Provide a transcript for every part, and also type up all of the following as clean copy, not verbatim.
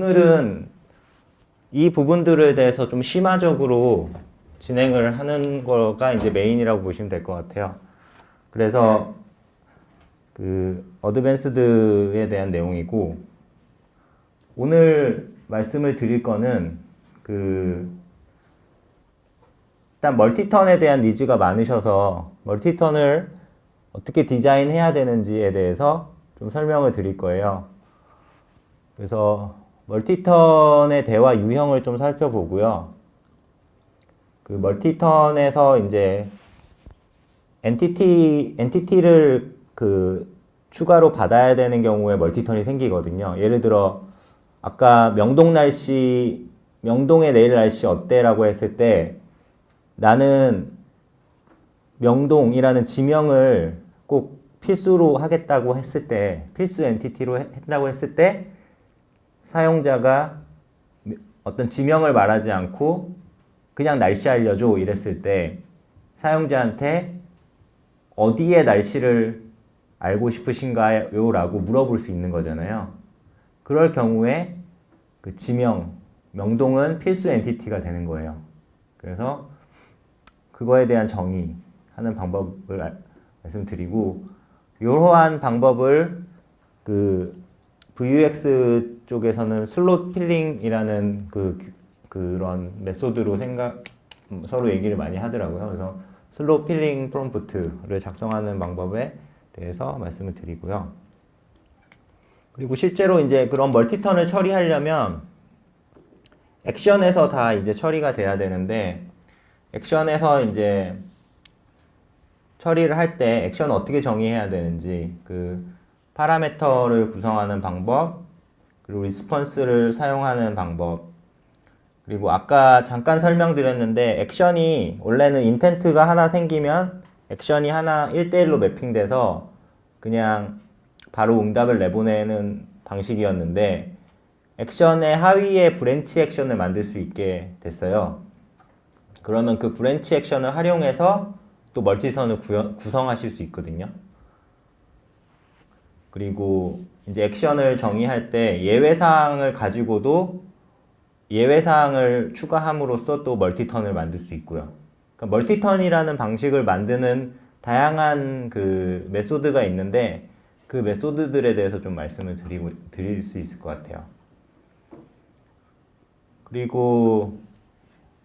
오늘은 이 부분들에 대해서 좀 심화적으로 진행을 하는 거가 이제 메인이라고 보시면 될 것 같아요. 그래서 그 어드밴스드에 대한 내용이고, 오늘 말씀을 드릴 거는 일단 멀티턴에 대한 니즈가 많으셔서 멀티턴을 어떻게 디자인해야 되는지에 대해서 좀 설명을 드릴 거예요. 그래서 멀티턴의 대화 유형을 좀 살펴보고요. 그 멀티턴에서 이제 엔티티를 추가로 받아야 되는 경우에 멀티턴이 생기거든요. 예를 들어 아까 명동의 내일 날씨 어때? 라고 했을 때 나는 명동이라는 지명을 꼭 필수로 하겠다고 했을 때, 필수 엔티티로 한다고 했을 때 사용자가 어떤 지명을 말하지 않고 그냥 날씨 알려줘 이랬을 때 사용자한테 어디에 날씨를 알고 싶으신가요? 라고 물어볼 수 있는 거잖아요. 그럴 경우에 그 지명, 명동은 필수 엔티티가 되는 거예요. 그래서 그거에 대한 정의하는 방법을 말씀드리고, 이러한 방법을 VUX 쪽에서는 슬롯 필링이라는 그런 메소드로 서로 얘기를 많이 하더라고요. 그래서 슬롯 필링 프롬프트를 작성하는 방법에 대해서 말씀을 드리고요. 그리고 실제로 이제 그런 멀티턴을 처리하려면 액션에서 다 이제 처리가 돼야 되는데, 액션에서 이제 처리를 할 때 액션 어떻게 정의해야 되는지, 파라미터를 구성하는 방법, 그리고 리스폰스를 사용하는 방법, 그리고 아까 잠깐 설명드렸는데 액션이 원래는 인텐트가 하나 생기면 액션이 하나 1대1로 매핑돼서 그냥 바로 응답을 내보내는 방식이었는데, 액션의 하위에 브랜치 액션을 만들 수 있게 됐어요. 그러면 그 브랜치 액션을 활용해서 또 멀티선을 구성하실 수 있거든요. 그리고 이제 액션을 정의할 때 예외사항을 가지고도 예외사항을 추가함으로써 또 멀티턴을 만들 수 있고요. 그러니까 멀티턴이라는 방식을 만드는 다양한 메소드가 있는데, 그 메소드들에 대해서 좀 말씀을 드릴 수 있을 것 같아요. 그리고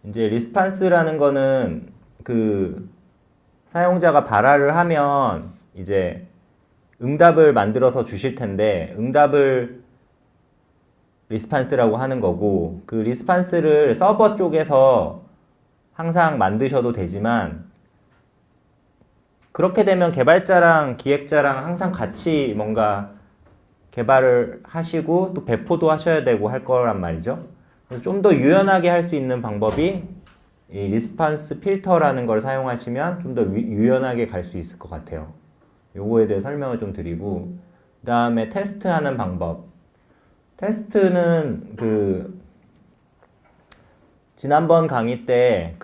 이제 리스판스라는 거는 사용자가 발화를 하면 이제 응답을 만들어서 주실 텐데, 응답을 리스판스라고 하는 거고, 그 리스판스를 서버 쪽에서 항상 만드셔도 되지만, 그렇게 되면 개발자랑 기획자랑 항상 같이 뭔가 개발을 하시고 또 배포도 하셔야 되고 할 거란 말이죠. 그래서 좀 더 유연하게 할 수 있는 방법이 이 리스판스 필터라는 걸 사용하시면 좀 더 유연하게 갈 수 있을 것 같아요. 요거에 대해 설명을 좀 드리고, 그 다음에 테스트하는 방법. 테스트는 지난번 강의 때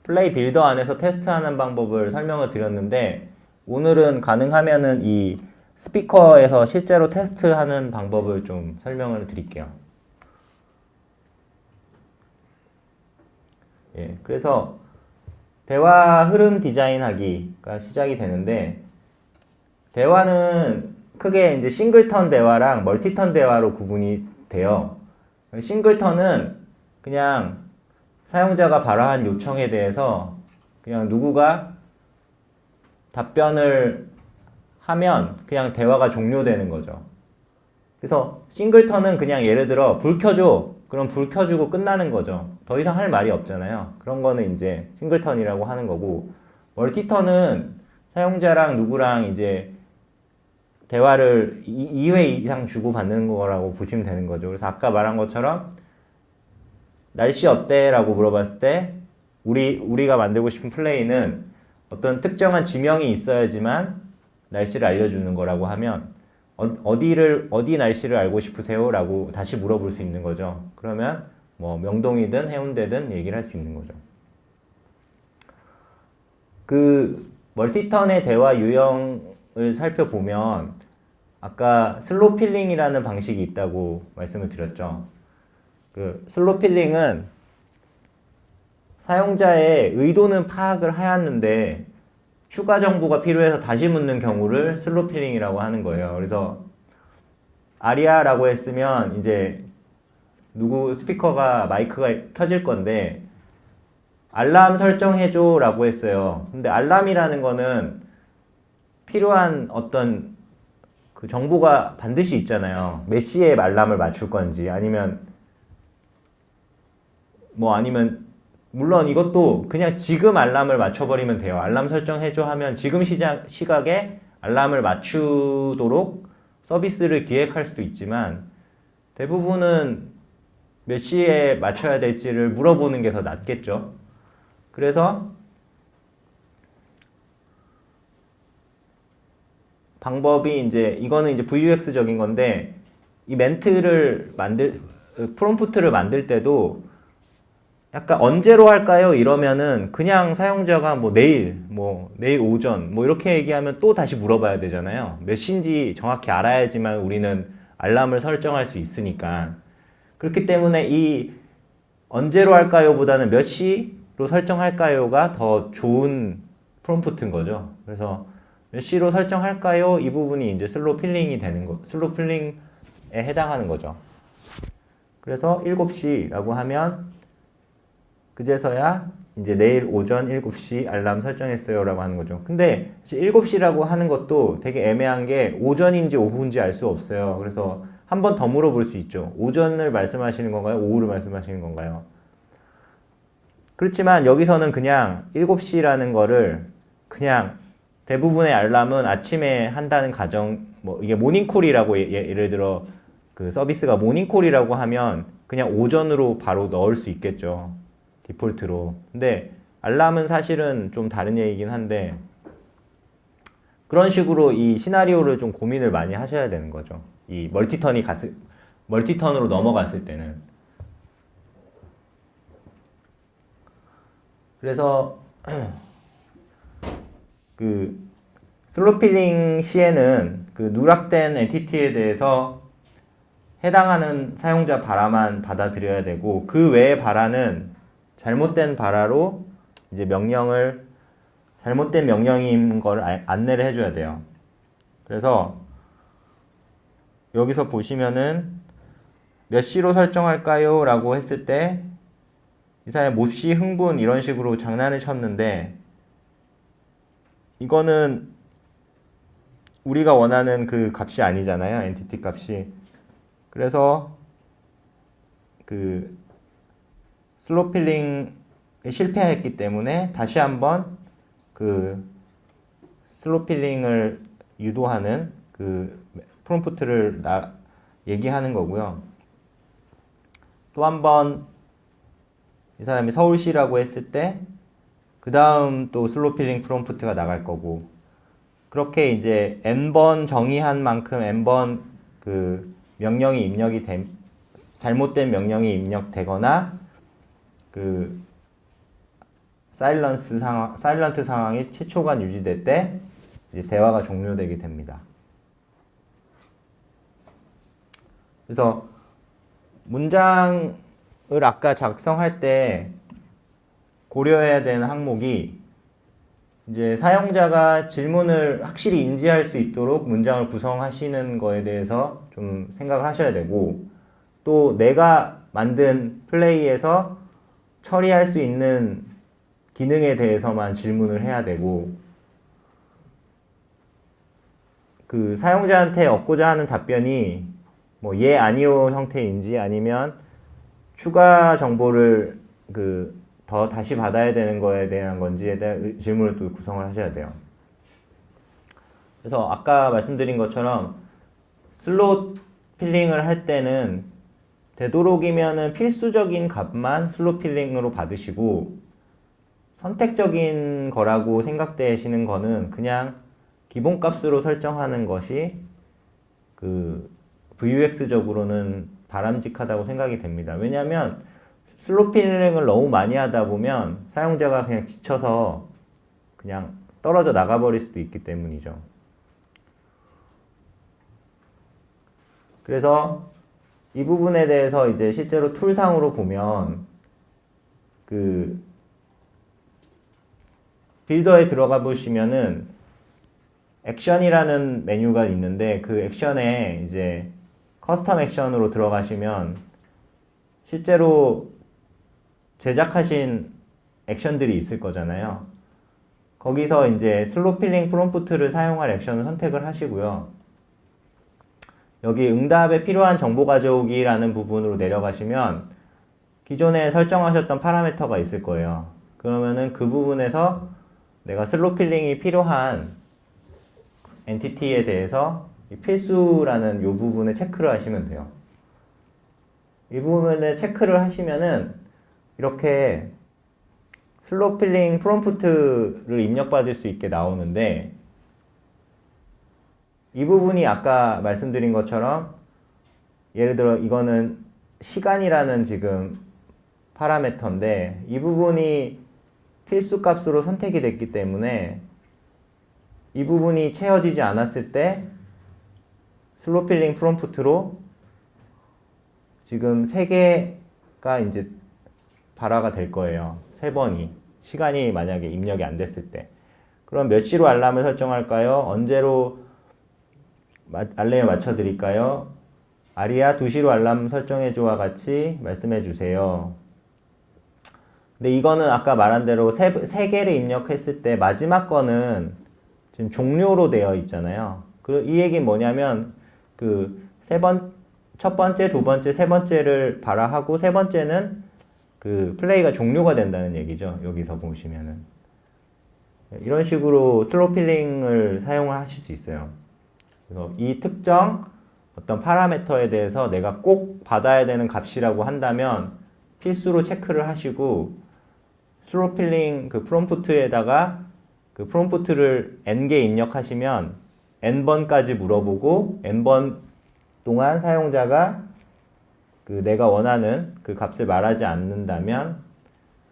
플레이 빌더 안에서 테스트하는 방법을 설명을 드렸는데, 오늘은 가능하면은 이 스피커에서 실제로 테스트하는 방법을 좀 설명을 드릴게요. 예, 그래서 대화 흐름 디자인하기가 시작이 되는데, 대화는 크게 이제 싱글턴 대화랑 멀티턴 대화로 구분이 돼요. 싱글턴은 그냥 사용자가 발화한 요청에 대해서 그냥 누구가 답변을 하면 그냥 대화가 종료되는 거죠. 그래서 싱글턴은 그냥 예를 들어 불 켜줘. 그럼 불 켜주고 끝나는 거죠. 더 이상 할 말이 없잖아요. 그런 거는 이제 싱글턴이라고 하는 거고, 멀티턴은 사용자랑 누구랑 이제 대화를 2회 이상 주고받는 거라고 보시면 되는 거죠. 그래서 아까 말한 것처럼 날씨 어때? 라고 물어봤을 때 우리가 만들고 싶은 플레이는 어떤 특정한 지명이 있어야지만 날씨를 알려주는 거라고 하면 어디 날씨를 알고 싶으세요? 라고 다시 물어볼 수 있는 거죠. 그러면 뭐 명동이든 해운대든 얘기를 할 수 있는 거죠. 멀티턴의 대화 유형을 살펴보면 아까 슬로우 필링이라는 방식이 있다고 말씀을 드렸죠. 그 슬로우 필링은 사용자의 의도는 파악을 하였는데 추가 정보가 필요해서 다시 묻는 경우를 슬로우 필링이라고 하는 거예요. 그래서 아리아라고 했으면 이제 누구 스피커가 마이크가 켜질 건데 알람 설정해줘 라고 했어요. 근데 알람이라는 거는 필요한 어떤 그 정보가 반드시 있잖아요. 몇 시에 알람을 맞출 건지 아니면 물론 이것도 그냥 지금 알람을 맞춰버리면 돼요. 알람 설정해줘 하면 지금 시각에 알람을 맞추도록 서비스를 기획할 수도 있지만 대부분은 몇 시에 맞춰야 될지를 물어보는 게 더 낫겠죠. 그래서 방법이 이거는 이제 VUX적인 건데 이 멘트를 프롬프트를 만들 때도 약간 언제로 할까요? 이러면은 그냥 사용자가 내일 오전 이렇게 얘기하면 또 다시 물어봐야 되잖아요. 몇 시인지 정확히 알아야지만 우리는 알람을 설정할 수 있으니까. 그렇기 때문에 이 언제로 할까요? 보다는 몇 시로 설정할까요가 더 좋은 프롬프트인 거죠. 그래서 몇 시로 설정할까요? 이 부분이 이제 슬로우 필링에 해당하는 거죠. 그래서 7시라고 하면 그제서야 이제 내일 오전 7시 알람 설정했어요 라고 하는 거죠. 근데 7시라고 하는 것도 되게 애매한 게 오전인지 오후인지 알 수 없어요. 그래서 한 번 더 물어볼 수 있죠. 오전을 말씀하시는 건가요? 오후를 말씀하시는 건가요? 그렇지만 여기서는 그냥 7시라는 거를 그냥 대부분의 알람은 아침에 한다는 가정, 이게 모닝콜이라고 예를 들어 그 서비스가 모닝콜이라고 하면 그냥 오전으로 바로 넣을 수 있겠죠. 디폴트로. 근데 알람은 사실은 좀 다른 얘기긴 한데 그런 식으로 이 시나리오를 좀 고민을 많이 하셔야 되는 거죠. 이 멀티턴으로 넘어갔을 때는. 그래서 그 슬로우 필링 시에는 그 누락된 엔티티에 대해서 해당하는 사용자 바라만 받아들여야 되고 그 외의 바라는 잘못된 바라로 이제 잘못된 명령인 걸 안내를 해줘야 돼요. 그래서 여기서 보시면은 몇 시로 설정할까요? 라고 했을 때 이 사람이 몹시 흥분 이런 식으로 장난을 쳤는데 이거는 우리가 원하는 그 값이 아니잖아요. 엔티티 값이. 그래서 그 슬로우 필링에 실패했기 때문에 다시 한번 그 슬로우 필링을 유도하는 그 프롬프트를 얘기하는 거고요. 또 한번 이 사람이 서울시라고 했을 때 그 다음 또 슬로우 필링 프롬프트가 나갈 거고 그렇게 이제 n번 정의한 만큼 n번 그 잘못된 명령이 입력되거나 그 사일런트 상황이 최초간 유지될 때 이제 대화가 종료되게 됩니다. 그래서 문장을 아까 작성할 때 고려해야 되는 항목이 이제 사용자가 질문을 확실히 인지할 수 있도록 문장을 구성하시는 거에 대해서 좀 생각을 하셔야 되고 또 내가 만든 플레이에서 처리할 수 있는 기능에 대해서만 질문을 해야 되고 그 사용자한테 얻고자 하는 답변이 예, 아니요 형태인지 아니면 추가 정보를 더 다시 받아야 되는 거에 대한 건지에 대한 질문을 또 구성을 하셔야 돼요. 그래서 아까 말씀드린 것처럼 슬롯 필링을 할 때는 되도록이면은 필수적인 값만 슬롯 필링으로 받으시고 선택적인 거라고 생각되시는 거는 그냥 기본값으로 설정하는 것이 그 VUX적으로는 바람직하다고 생각이 됩니다. 왜냐하면 슬롯 필링을 너무 많이 하다 보면 사용자가 그냥 지쳐서 그냥 떨어져 나가버릴 수도 있기 때문이죠. 그래서 이 부분에 대해서 이제 실제로 툴상으로 보면 그 빌더에 들어가 보시면은 액션이라는 메뉴가 있는데 그 액션에 이제 커스텀 액션으로 들어가시면 실제로 제작하신 액션들이 있을 거잖아요. 거기서 이제 슬로 필링 프롬프트를 사용할 액션을 선택을 하시고요. 여기 응답에 필요한 정보 가져오기라는 부분으로 내려가시면 기존에 설정하셨던 파라미터가 있을 거예요. 그러면은 그 부분에서 내가 슬로 필링이 필요한 엔티티에 대해서 필수라는 이 부분에 체크를 하시면 돼요. 이 부분에 체크를 하시면은 이렇게 슬로 필링 프롬프트를 입력받을 수 있게 나오는데 이 부분이 아까 말씀드린 것처럼 예를 들어 이거는 시간이라는 지금 파라미터인데 이 부분이 필수 값으로 선택이 됐기 때문에 이 부분이 채워지지 않았을 때 슬로 필링 프롬프트로 지금 3개가 이제 발화가 될 거예요. 3번이. 시간이 만약에 입력이 안 됐을 때. 그럼 몇 시로 알람을 설정할까요? 언제로 알람을 맞춰 드릴까요? 아리아 2시로 알람 설정해줘와 같이 말씀해 주세요. 근데 이거는 아까 말한 대로 3개를 입력했을 때 마지막 거는 지금 종료로 되어 있잖아요. 이 얘기는 뭐냐면 첫 번째, 두 번째, 세 번째를 발화하고 세 번째는 플레이가 종료가 된다는 얘기죠. 여기서 보시면은 이런 식으로 슬로 필링을 사용을 하실 수 있어요. 그래서 이 특정 어떤 파라미터에 대해서 내가 꼭 받아야 되는 값이라고 한다면 필수로 체크를 하시고 슬로 필링 프롬프트에다가 프롬프트를 n개 입력하시면 n번까지 물어보고 n번 동안 사용자가 내가 원하는 그 값을 말하지 않는다면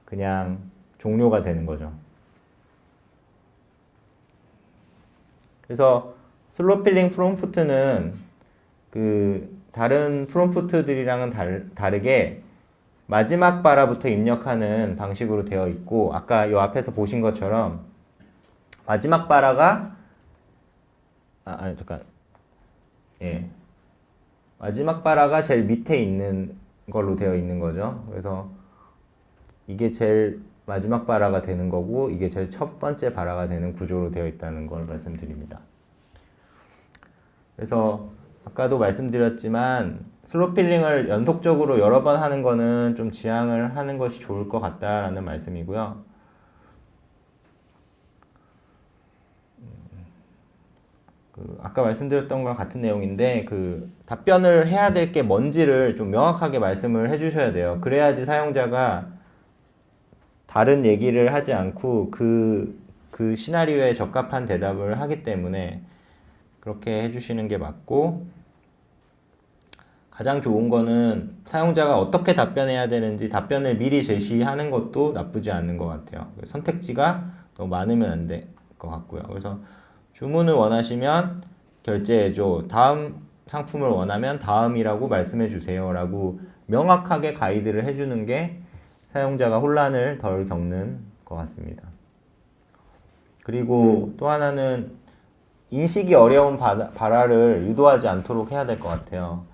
그냥 종료가 되는 거죠. 그래서 슬로 필링 프롬프트는 다른 프롬프트들이랑은 다르게 마지막 바라부터 입력하는 방식으로 되어 있고 아까 요 앞에서 보신 것처럼 마지막 바라가 마지막 바라가 제일 밑에 있는 걸로 되어 있는 거죠. 그래서 이게 제일 마지막 바라가 되는 거고 이게 제일 첫 번째 바라가 되는 구조로 되어 있다는 걸 말씀드립니다. 그래서 아까도 말씀드렸지만 슬로 필링을 연속적으로 여러 번 하는 거는 좀 지양을 하는 것이 좋을 것 같다라는 말씀이고요. 아까 말씀드렸던 거랑 같은 내용인데 답변을 해야 될 게 뭔지를 좀 명확하게 말씀을 해주셔야 돼요. 그래야지 사용자가 다른 얘기를 하지 않고 그 시나리오에 적합한 대답을 하기 때문에 그렇게 해주시는 게 맞고 가장 좋은 거는 사용자가 어떻게 답변해야 되는지 답변을 미리 제시하는 것도 나쁘지 않은 것 같아요. 선택지가 너무 많으면 안 될 것 같고요. 그래서 주문을 원하시면 결제해줘. 다음 상품을 원하면 다음이라고 말씀해 주세요. 라고 명확하게 가이드를 해주는 게 사용자가 혼란을 덜 겪는 것 같습니다. 그리고 또 하나는 인식이 어려운 발화를 유도하지 않도록 해야 될 것 같아요.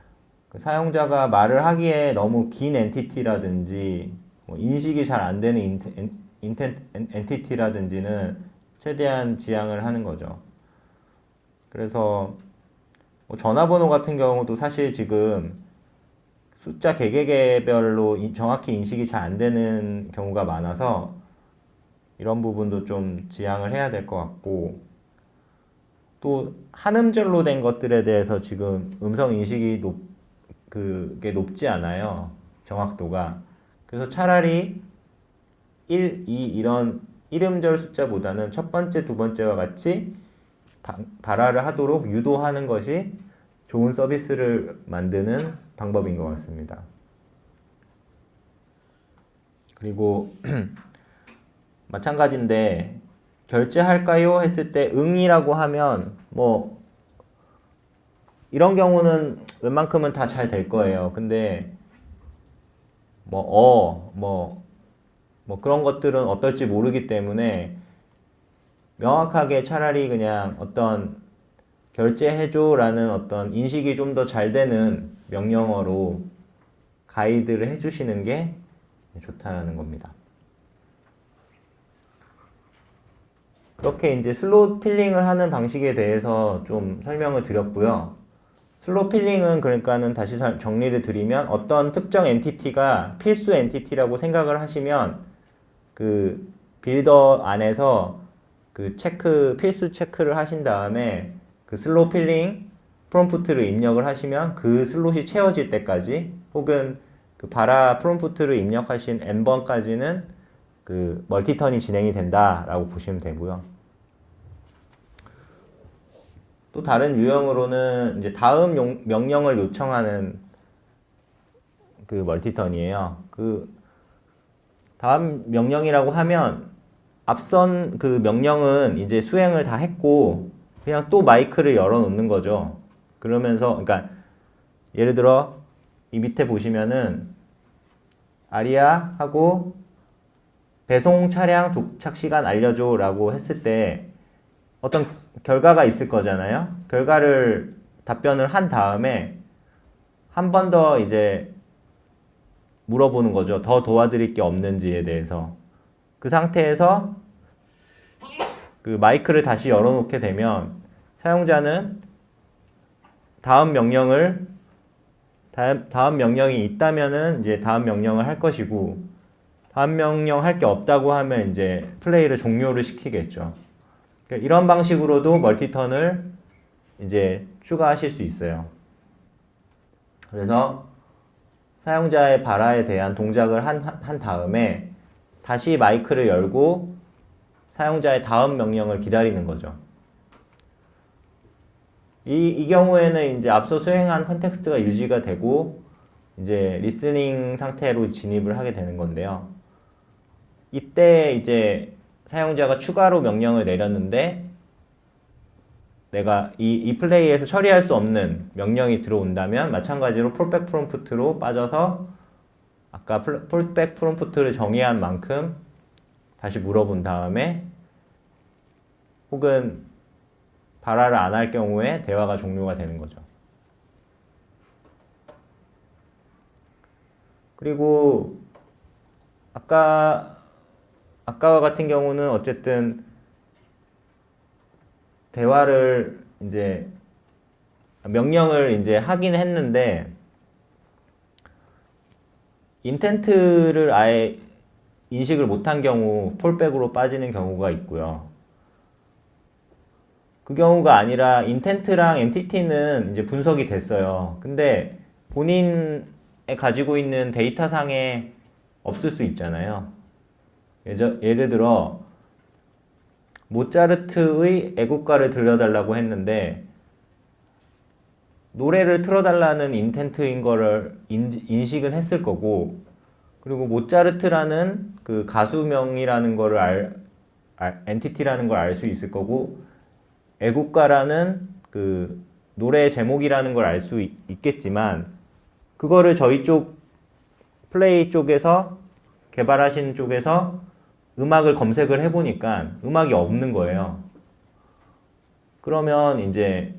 사용자가 말을 하기에 너무 긴 엔티티라든지 인식이 잘 안 되는 엔티티라든지는 최대한 지양을 하는 거죠. 그래서 전화번호 같은 경우도 사실 지금 숫자 개개별로 정확히 인식이 잘 안 되는 경우가 많아서 이런 부분도 좀 지양을 해야 될 것 같고 또 한음절로 된 것들에 대해서 지금 음성 인식이 그게 높지 않아요. 정확도가. 그래서 차라리 1, 2 이런 1음절 숫자보다는 첫 번째, 두 번째와 같이 발화를 하도록 유도하는 것이 좋은 서비스를 만드는 방법인 것 같습니다. 그리고 마찬가지인데 결제할까요? 했을 때 응이라고 하면 이런 경우는 웬만큼은 다 잘 될 거예요. 근데 뭐 그런 것들은 어떨지 모르기 때문에 명확하게 차라리 그냥 어떤 결제해줘라는 어떤 인식이 좀 더 잘 되는 명령어로 가이드를 해주시는 게 좋다는 겁니다. 그렇게 이제 슬롯 필링을 하는 방식에 대해서 좀 설명을 드렸고요. 슬롯 필링은 그러니까는 다시 정리를 드리면 어떤 특정 엔티티가 필수 엔티티라고 생각을 하시면 그 빌더 안에서 그 필수 체크를 하신 다음에 그 슬롯 필링 프롬프트를 입력을 하시면 그 슬롯이 채워질 때까지 혹은 그 바라 프롬프트를 입력하신 n번까지는 그 멀티턴이 진행이 된다라고 보시면 되고요. 또 다른 유형으로는 이제 다음 명령을 요청하는 그 멀티턴이에요. 그 다음 명령이라고 하면 앞선 그 명령은 이제 수행을 다 했고 그냥 또 마이크를 열어 놓는 거죠. 그러면서 그러니까 예를 들어 이 밑에 보시면은 아리아 하고 배송 차량 도착 시간 알려줘 라고 했을 때 어떤 결과가 있을 거잖아요. 결과를 답변을 한 다음에 한 번 더 이제 물어보는 거죠. 더 도와드릴 게 없는지에 대해서. 그 상태에서 그 마이크를 다시 열어놓게 되면 사용자는 다음 명령이 있다면은 이제 다음 명령을 할 것이고 다음 명령 할 게 없다고 하면 이제 플레이를 종료를 시키겠죠. 그러니까 이런 방식으로도 멀티턴을 이제 추가하실 수 있어요. 그래서 사용자의 바라에 대한 동작을 한 다음에 다시 마이크를 열고 사용자의 다음 명령을 기다리는 거죠. 이 경우에는 이제 앞서 수행한 컨텍스트가 유지가 되고 이제 리스닝 상태로 진입을 하게 되는 건데요. 이때 이제 사용자가 추가로 명령을 내렸는데 내가 이 플레이에서 처리할 수 없는 명령이 들어온다면 마찬가지로 폴백 프롬프트로 빠져서 아까 폴백 프롬프트를 정의한 만큼 다시 물어본 다음에 혹은 발화를 안 할 경우에 대화가 종료가 되는 거죠. 그리고 아까와 같은 경우는 어쨌든 대화를 이제 명령을 이제 하긴 했는데 인텐트를 아예 인식을 못한 경우 폴백으로 빠지는 경우가 있고요. 그 경우가 아니라 인텐트랑 엔티티는 이제 분석이 됐어요. 근데 본인의 가지고 있는 데이터상에 없을 수 있잖아요. 예를 들어 모차르트의 애국가를 들려달라고 했는데 노래를 틀어달라는 인텐트인 거를 인식은 했을 거고 그리고 모차르트라는 그 가수명이라는 거를 엔티티라는 걸 알 수 있을 거고 애국가라는 그 노래 제목이라는 걸 알 수 있겠지만 그거를 저희 쪽 플레이 쪽에서 개발하신 쪽에서 음악을 검색을 해보니까 음악이 없는 거예요. 그러면 이제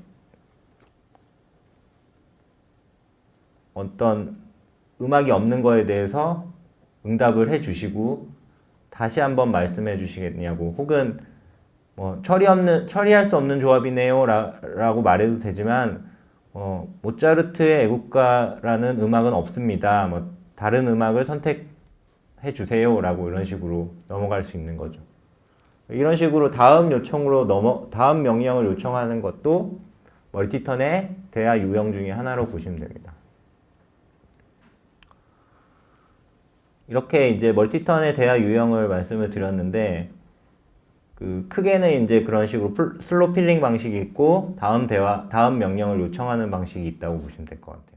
어떤 음악이 없는 거에 대해서 응답을 해주시고 다시 한번 말씀해 주시겠냐고 혹은 뭐 처리할 수 없는 조합이네요 라고 말해도 되지만 모차르트의 애국가라는 음악은 없습니다. 뭐 다른 음악을 선택해 주세요 라고 이런 식으로 넘어갈 수 있는 거죠. 이런 식으로 다음 명령을 요청하는 것도 멀티턴의 대화 유형 중에 하나로 보시면 됩니다. 이렇게 이제 멀티턴의 대화 유형을 말씀을 드렸는데 그 크게는 이제 그런 식으로 슬롯 필링 방식이 있고 다음 명령을 요청하는 방식이 있다고 보시면 될 것 같아요.